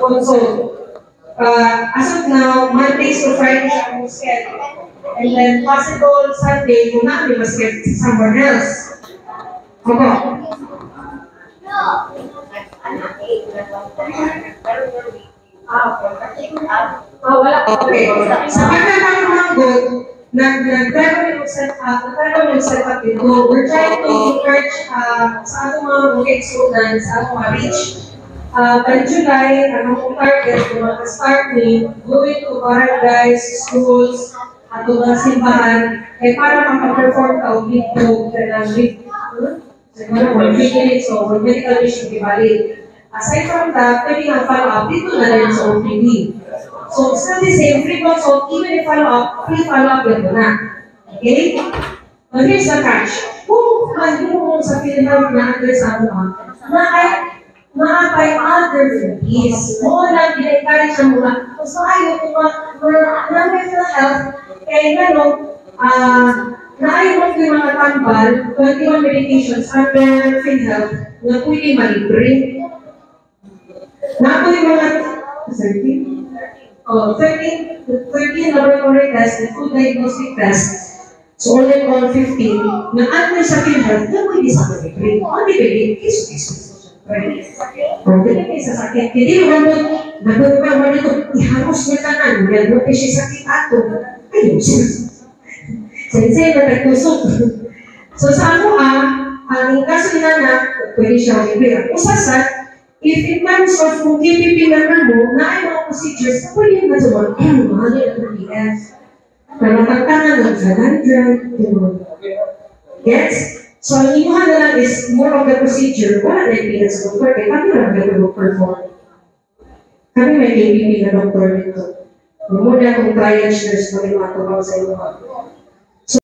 consult. As of now, Mondays to Friday ang schedule. And then possible Sunday kung namin mas schedule sa someone else. Opo. Wala. Okay. Sa pagkakang mga good, nag-travel yung set up ito. We're trying to encourage sa atong mga bukid students, sa atong mga reach. By July, anong target, yung mga start ni, going to barangays, schools, at mga simbahan, para makapag-perform ka o video, siguro 1 minutes o medical mission ibalik. Aside from that, pwede nga follow-up dito na rin sa OPD. So, still the same, free consult, even if follow-up, free follow-up yan na. Okay? Now, here's the catch. Kung mag-move sa PhilHealth na under sa by other therapies. Mo lang in-encourage ang mga, gusto ayaw kung mga PhilHealth, kaya gano'n, naayon mo yung mga tambal, 21 medications under PhilHealth na pwede malibre. Na po yung mga 13 laboratory tests and 2 diagnostic tests. So, all in all, 15. Na under sa PhilHealth, na pwede sa malibre. Ano pwede? Kiso. Pwede kayo sa sakit. Hindi mo nagbabawa nito, ihamos niya kanan, gano'n kayo siya sakit ato. Ayun siya. Sensei na nagtusok. So sa ano ang kaso nila na pwede siya mag-ibig. Usasat, if in terms of kung KPP member mo, na ay mga procedures, na pwede na suman, mahal yun ang PF. Namatagtangan ng 500, Yes? So ang imuha na lang is more of the procedure, wala na yung pinas doktor, kaya kami lang nag-perform. Kami may KPP na doktor nito. Muna kung client nurse, kami matukaw sa iyo.